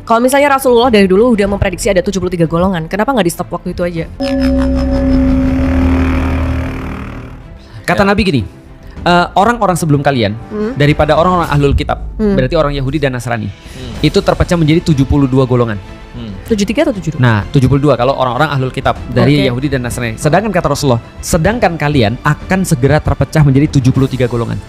Kalau misalnya Rasulullah dari dulu udah memprediksi ada 73 golongan, kenapa nggak di stop waktu itu aja? Kata Nabi gini, orang-orang sebelum kalian daripada orang-orang ahlul kitab, berarti orang Yahudi dan Nasrani, itu terpecah menjadi 72 golongan. 73 atau 72? Nah, 72 kalau orang-orang ahlul kitab dari Oke. Yahudi dan Nasrani. Sedangkan kata Rasulullah, sedangkan kalian akan segera terpecah menjadi 73 golongan.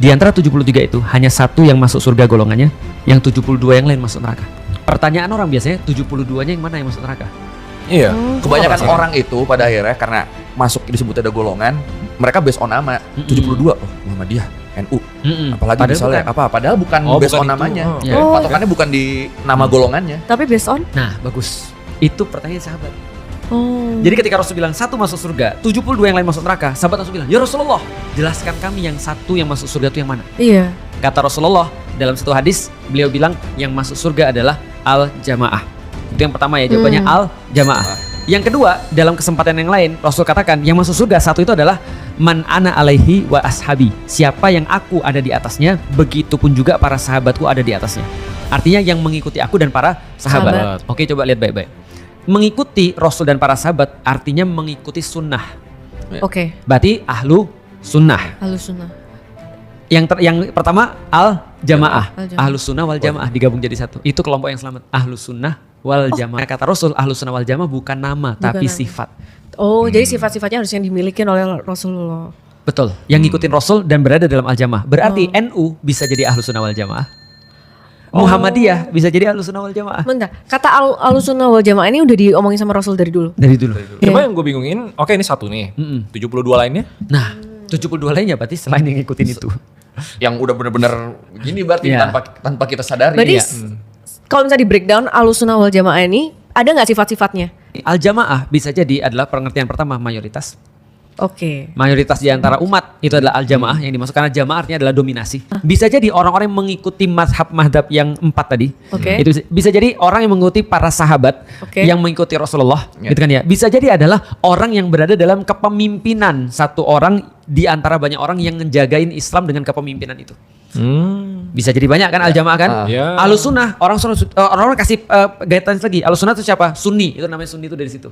Di antara 73 itu hanya satu yang masuk surga golongannya, yang 72 yang lain masuk neraka. Pertanyaan orang biasanya 72-nya yang mana yang masuk neraka? Iya. Kebanyakan Kenapa? orang itu pada akhirnya karena masuk disebut ada golongan, mereka based on nama. 72, oh Muhammadiyah, NU. Apalagi Padahal misalnya bukan. apa? Padahal bukan based bukan on itu. namanya. Ya. Oh. Patokannya bukan di nama golongannya. Tapi based on? Nah, bagus. Itu pertanyaan sahabat. Oh. Jadi ketika Rasul bilang satu masuk surga, 72 yang lain masuk neraka, sahabat Rasul bilang, "Ya Rasulullah, jelaskan kami yang satu yang masuk surga itu yang mana?" Iya. Kata Rasulullah dalam satu hadis, beliau bilang yang masuk surga adalah al-jamaah. Itu yang pertama ya, jawabannya al-jamaah. Yang kedua, dalam kesempatan yang lain, Rasul katakan yang masuk surga satu itu adalah man ana alaihi wa ashabi. Siapa yang aku ada di atasnya, begitupun juga para sahabatku ada di atasnya. Artinya yang mengikuti aku dan para sahabat. Sahabat. Oke, coba lihat baik-baik. Mengikuti Rasul dan para sahabat artinya mengikuti sunnah. Oke. Berarti ahlu sunnah. Halus sunnah. Yang pertama al-jamaah. Al-jamaah. Ahlus sunnah wal jamaah digabung jadi satu. Itu kelompok yang selamat. Ahlus sunnah wal jamaah. Kata Rasul, ahlus sunnah wal jamaah bukan nama tapi nama. sifat. Oh, jadi sifat-sifatnya harus yang dimiliki oleh Rasulullah. Betul. Yang ngikutin Rasul dan berada dalam al-jamaah. Berarti NU bisa jadi ahlus sunnah wal jamaah. Muhammadiyah bisa jadi ahlus sunnah wal jamaah. Bentar, kata Ahlus Sunnah wal Jamaah ini udah diomongin sama Rasul dari dulu. Dari dulu. Cuma yang gue bingungin, oke ini satu nih. 72 lainnya? Nah, 72 lainnya berarti selain yang ngikutin itu. Yang udah bener-bener gini berarti Iya. tanpa kita sadari. Berarti Iya. kalau misalnya di breakdown Ahlus Sunnah wal Jamaah ini ada nggak sifat-sifatnya? Al-jamaah bisa jadi adalah pengertian pertama mayoritas. Oke. Mayoritas di antara umat itu adalah al-jamaah yang dimaksud karena jamaah artinya adalah dominasi. Bisa jadi orang-orang yang mengikuti mazhab yang 4 tadi. Oke. Itu bisa jadi orang yang mengikuti para sahabat Oke. yang mengikuti Rasulullah, Ya. gitu kan ya. Bisa jadi adalah orang yang berada dalam kepemimpinan satu orang di antara banyak orang yang ngejagain Islam dengan kepemimpinan itu. Bisa jadi banyak kan al-jamaah kan? Ya. Ahlus sunnah, orang-orang kasih guidelines lagi. Ahlus sunnah itu siapa? Sunni. Itu namanya sunni itu dari situ.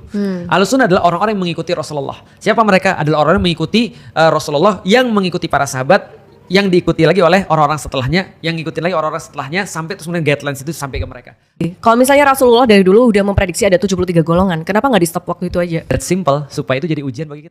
Ahlus sunnah adalah orang-orang yang mengikuti Rasulullah. Siapa mereka? Adalah orang yang mengikuti Rasulullah, yang mengikuti para sahabat, yang diikuti lagi oleh orang-orang setelahnya, yang ngikutin lagi orang-orang setelahnya sampai terus kemudian guidelines itu sampai ke mereka. Kalau misalnya Rasulullah dari dulu udah memprediksi ada 73 golongan, kenapa nggak di stop waktu itu aja? That's simple supaya itu jadi ujian bagi kita.